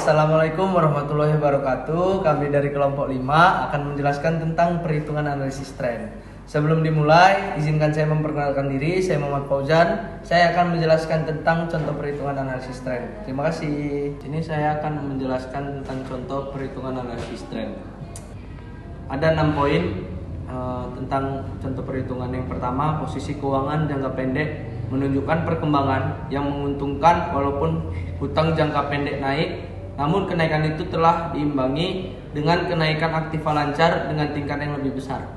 Assalamualaikum warahmatullahi wabarakatuh. Kami dari kelompok 5 akan menjelaskan tentang perhitungan analisis tren. Sebelum dimulai, izinkan saya memperkenalkan diri. Saya Muhammad Fauzan. Saya akan menjelaskan tentang contoh perhitungan analisis tren. Terima kasih. Ini saya akan menjelaskan tentang contoh perhitungan analisis tren. Ada 6 poin tentang contoh perhitungan. Yang pertama, posisi keuangan jangka pendek menunjukkan perkembangan yang menguntungkan walaupun hutang jangka pendek naik, namun kenaikan itu telah diimbangi dengan kenaikan aktiva lancar dengan tingkat yang lebih besar.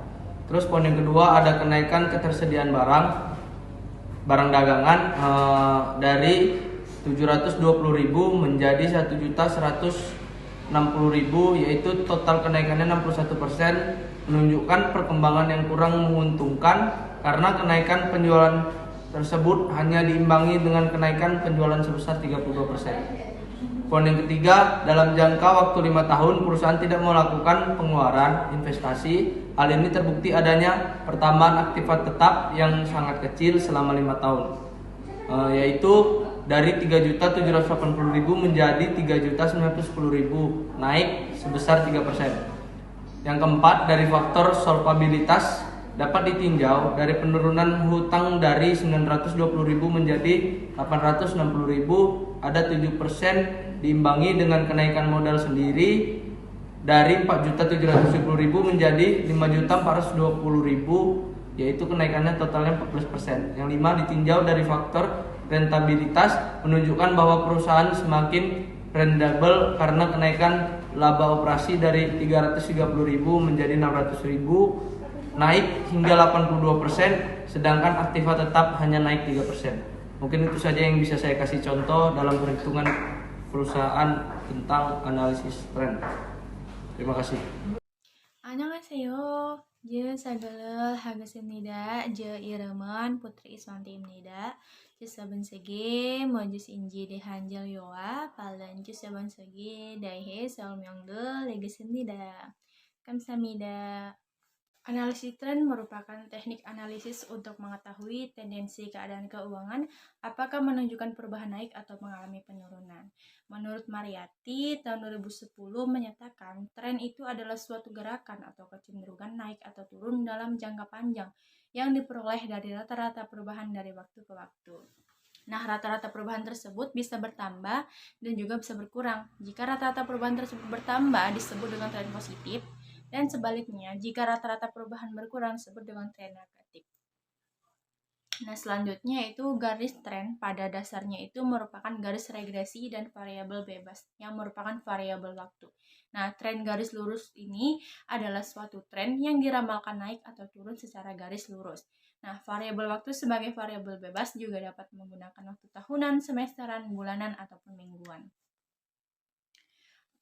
Terus poin yang kedua, ada kenaikan ketersediaan barang dagangan dari 720.000 menjadi 1.160.000, yaitu total kenaikannya 61%, menunjukkan perkembangan yang kurang menguntungkan karena kenaikan penjualan tersebut hanya diimbangi dengan kenaikan penjualan sebesar 32%. Poin yang ketiga, dalam jangka waktu 5 tahun perusahaan tidak melakukan pengeluaran investasi. Hal ini terbukti adanya pertambahan aktiva tetap yang sangat kecil selama 5 tahun, yaitu dari 3.780.000 menjadi 3.910.000, naik sebesar 3%. Yang keempat, dari faktor solvabilitas dapat ditinjau dari penurunan hutang dari 920.000 menjadi 860.000, ada 7% diimbangi dengan kenaikan modal sendiri dari 4.770.000 menjadi 5.420.000, yaitu kenaikannya totalnya 14%. Yang 5, ditinjau dari faktor rentabilitas menunjukkan bahwa perusahaan semakin rendable karena kenaikan laba operasi dari 330.000 menjadi 600.000, naik hingga 82%, sedangkan aktiva tetap hanya naik 3%. Mungkin itu saja yang bisa saya kasih contoh dalam perhitungan perusahaan tentang analisis tren. Terima kasih. Annyeonghaseyo, je sagelel hagasenida, je Ireman Putri Iswanti Imnida, je saben sege mojus inji de hanjal yoa, palan je saben sege daihe salmyongde legesenida. Kamsamida. Analisis tren merupakan teknik analisis untuk mengetahui tendensi keadaan keuangan apakah menunjukkan perubahan naik atau mengalami penurunan. Menurut Mariyati, tahun 2010 menyatakan tren itu adalah suatu gerakan atau kecenderungan naik atau turun dalam jangka panjang yang diperoleh dari rata-rata perubahan dari waktu ke waktu. Nah, rata-rata perubahan tersebut bisa bertambah dan juga bisa berkurang. Jika rata-rata perubahan tersebut bertambah disebut dengan tren positif, dan sebaliknya, jika rata-rata perubahan berkurang disebut dengan tren negatif. Nah, selanjutnya itu garis tren pada dasarnya itu merupakan garis regresi dan variabel bebas yang merupakan variabel waktu. Nah, tren garis lurus ini adalah suatu tren yang diramalkan naik atau turun secara garis lurus. Nah, variabel waktu sebagai variabel bebas juga dapat menggunakan waktu tahunan, semesteran, bulanan, ataupun mingguan.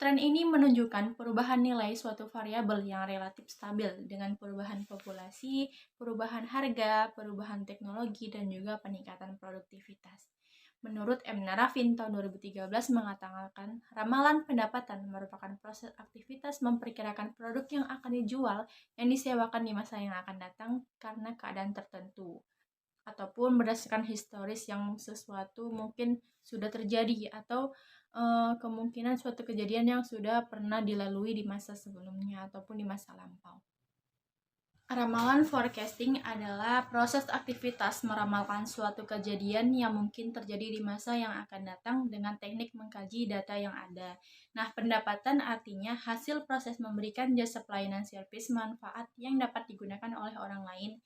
Tren ini menunjukkan perubahan nilai suatu variabel yang relatif stabil dengan perubahan populasi, perubahan harga, perubahan teknologi, dan juga peningkatan produktivitas. Menurut M. Narafin tahun 2013 mengatakan, ramalan pendapatan merupakan proses aktivitas memperkirakan produk yang akan dijual yang disewakan di masa yang akan datang karena keadaan tertentu, ataupun berdasarkan historis yang sesuatu mungkin sudah terjadi atau kemungkinan suatu kejadian yang sudah pernah dilalui di masa sebelumnya ataupun di masa lampau. Ramalan forecasting adalah proses aktivitas meramalkan suatu kejadian yang mungkin terjadi di masa yang akan datang dengan teknik mengkaji data yang ada. Nah, pendapatan artinya hasil proses memberikan jasa pelayanan servis manfaat yang dapat digunakan oleh orang lain.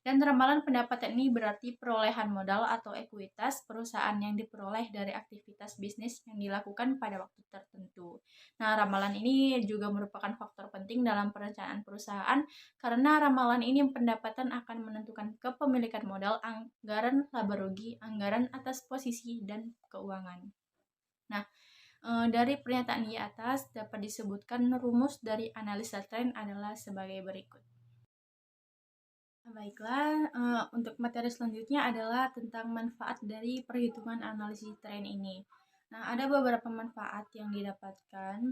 Dan ramalan pendapatan ini berarti perolehan modal atau ekuitas perusahaan yang diperoleh dari aktivitas bisnis yang dilakukan pada waktu tertentu. Nah, ramalan ini juga merupakan faktor penting dalam perencanaan perusahaan karena ramalan ini pendapatan akan menentukan kepemilikan modal, anggaran laba rugi, anggaran atas posisi, dan keuangan. Nah, dari pernyataan di atas dapat disebutkan rumus dari analisa tren adalah sebagai berikut. Baiklah, untuk materi selanjutnya adalah tentang manfaat dari perhitungan analisis tren ini. Nah, ada beberapa manfaat yang didapatkan.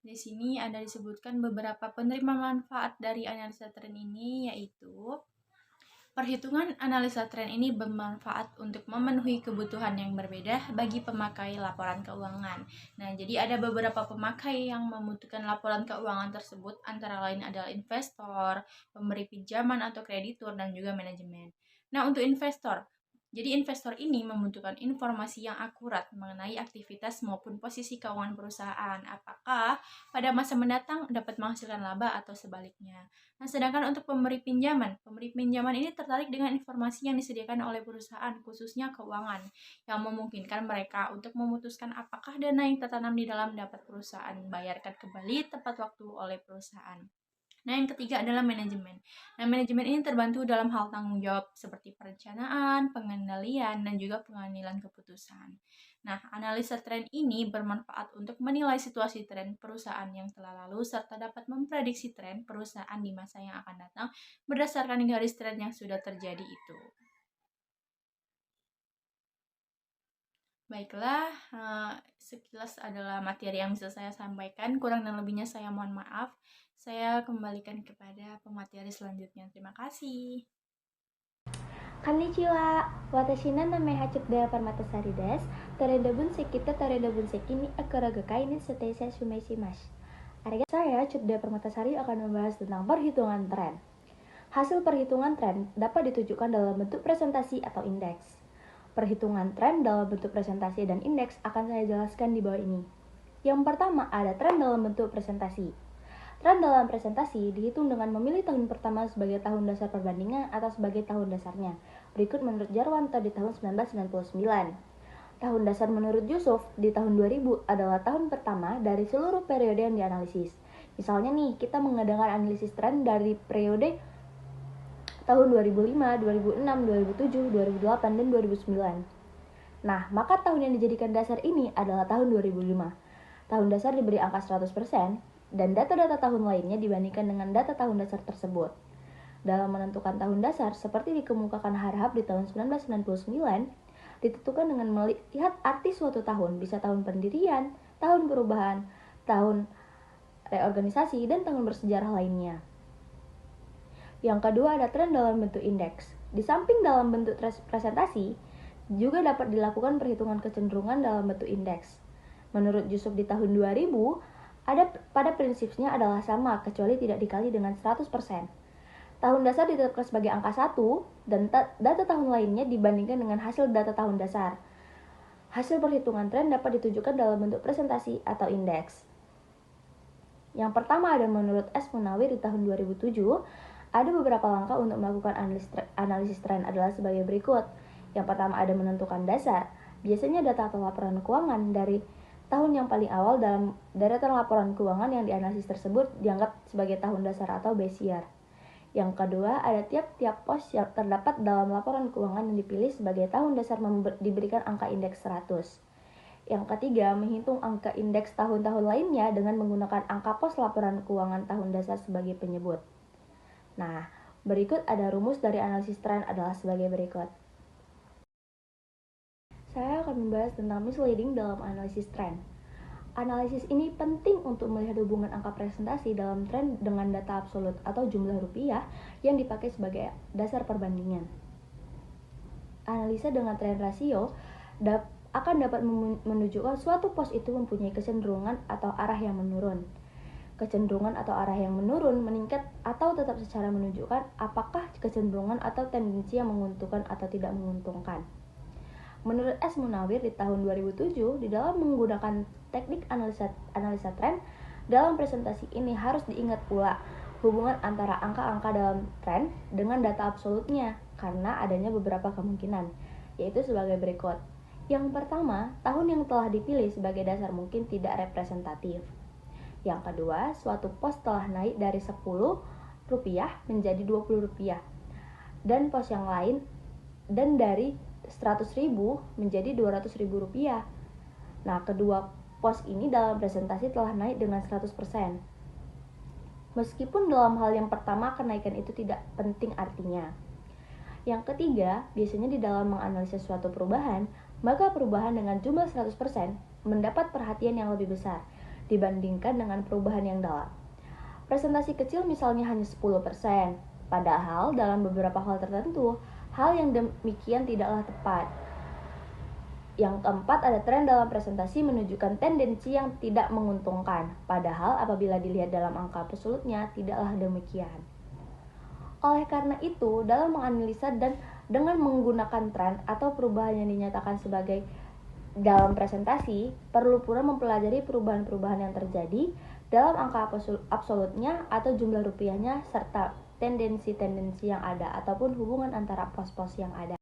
Di sini ada disebutkan beberapa penerima manfaat dari analisa tren ini, yaitu Perhitungan analisa tren ini bermanfaat untuk memenuhi kebutuhan yang berbeda bagi pemakai laporan keuangan. Nah, jadi ada beberapa pemakai yang membutuhkan laporan keuangan tersebut, antara lain adalah investor, pemberi pinjaman atau kreditur, dan juga manajemen. Nah, untuk investor, jadi investor ini membutuhkan informasi yang akurat mengenai aktivitas maupun posisi keuangan perusahaan, apakah pada masa mendatang dapat menghasilkan laba atau sebaliknya. Nah, sedangkan untuk pemberi pinjaman ini tertarik dengan informasi yang disediakan oleh perusahaan, khususnya keuangan, yang memungkinkan mereka untuk memutuskan apakah dana yang tertanam di dalam dapat perusahaan bayarkan kembali tepat waktu oleh perusahaan. Nah, yang ketiga adalah manajemen. Nah, manajemen ini terbantu dalam hal tanggung jawab seperti perencanaan, pengendalian, dan juga pengambilan keputusan. Nah, analisa tren ini bermanfaat untuk menilai situasi tren perusahaan yang telah lalu serta dapat memprediksi tren perusahaan di masa yang akan datang berdasarkan garis tren yang sudah terjadi itu. Baiklah, sekilas adalah materi yang bisa saya sampaikan. Kurang dan lebihnya saya mohon maaf. Saya kembalikan kepada pemateri selanjutnya. Terima kasih. Konnichiwa, watashi no name Hachutdaya Parmatasari desu. Toreda bunseki to toreda bunseki ni akuragakai ni setesha shumeshimasu. Saya, Cutdaya Parmatasari, akan membahas tentang perhitungan tren. Hasil perhitungan tren dapat ditunjukkan dalam bentuk presentasi atau indeks. Perhitungan tren dalam bentuk presentasi dan indeks akan saya jelaskan di bawah ini. Yang pertama ada tren dalam bentuk presentasi. Tren dalam presentasi dihitung dengan memilih tahun pertama sebagai tahun dasar perbandingan atau sebagai tahun dasarnya. Berikut menurut Jarwanto di tahun 1999. Tahun dasar menurut Yusuf di tahun 2000 adalah tahun pertama dari seluruh periode yang dianalisis. Misalnya nih, kita mengadakan analisis tren dari periode tahun 2005, 2006, 2007, 2008, dan 2009. Nah, maka tahun yang dijadikan dasar ini adalah tahun 2005. Tahun dasar diberi angka 100%, dan data-data tahun lainnya dibandingkan dengan data tahun dasar tersebut. Dalam menentukan tahun dasar, seperti dikemukakan Harhab di tahun 1999, ditentukan dengan melihat arti suatu tahun, bisa tahun pendirian, tahun perubahan, tahun reorganisasi, dan tahun bersejarah lainnya. Yang kedua ada tren dalam bentuk indeks. Di samping dalam bentuk presentasi, juga dapat dilakukan perhitungan kecenderungan dalam bentuk indeks. Menurut Yusuf di tahun 2000, pada prinsipnya adalah sama kecuali tidak dikali dengan 100%. Tahun dasar ditetapkan sebagai angka 1 dan data tahun lainnya dibandingkan dengan hasil data tahun dasar. Hasil perhitungan tren dapat ditunjukkan dalam bentuk presentasi atau indeks. Yang pertama ada menurut S. Munawir di tahun 2007, ada beberapa langkah untuk melakukan analisis tren adalah sebagai berikut. Yang pertama ada menentukan dasar. Biasanya data atau laporan keuangan dari tahun yang paling awal dalam deretan laporan keuangan yang dianalisis tersebut dianggap sebagai tahun dasar atau base year. Yang kedua, ada tiap-tiap pos yang terdapat dalam laporan keuangan yang dipilih sebagai tahun dasar diberikan angka indeks 100. Yang ketiga, menghitung angka indeks tahun-tahun lainnya dengan menggunakan angka pos laporan keuangan tahun dasar sebagai penyebut. Nah, berikut ada rumus dari analisis tren adalah sebagai berikut. Saya akan membahas tentang misleading dalam analisis tren. Analisis ini penting untuk melihat hubungan angka presentasi dalam tren dengan data absolut atau jumlah rupiah yang dipakai sebagai dasar perbandingan. Analisa dengan tren rasio akan dapat menunjukkan suatu pos itu mempunyai kecenderungan atau arah yang menurun. Kecenderungan atau arah yang menurun, meningkat, atau tetap secara menunjukkan apakah kecenderungan atau tendensi yang menguntungkan atau tidak menguntungkan. Menurut S. Munawir di tahun 2007, di dalam menggunakan teknik analisa tren, dalam presentasi ini harus diingat pula hubungan antara angka-angka dalam tren dengan data absolutnya, karena adanya beberapa kemungkinan, yaitu sebagai berikut. Yang pertama, tahun yang telah dipilih sebagai dasar mungkin tidak representatif. Yang kedua, suatu pos telah naik dari 10 rupiah menjadi 20 rupiah, dan pos yang lain dan dari 100.000 menjadi 200.000 rupiah. Nah, kedua pos ini dalam presentasi telah naik dengan 100%. Meskipun dalam hal yang pertama kenaikan itu tidak penting artinya. Yang ketiga, biasanya di dalam menganalisis suatu perubahan, maka perubahan dengan jumlah 100% mendapat perhatian yang lebih besar dibandingkan dengan perubahan yang dalam. Presentasi kecil misalnya hanya 10%, Padahal dalam beberapa hal tertentu, hal yang demikian tidaklah tepat. Yang keempat, ada tren dalam presentasi menunjukkan tendensi yang tidak menguntungkan. Padahal apabila dilihat dalam angka absolutnya, tidaklah demikian. Oleh karena itu, dalam menganalisa dan dengan menggunakan tren atau perubahan yang dinyatakan sebagai dalam presentasi, perlu pula mempelajari perubahan-perubahan yang terjadi dalam angka absolutnya atau jumlah rupiahnya serta tendensi-tendensi yang ada ataupun hubungan antara pos-pos yang ada.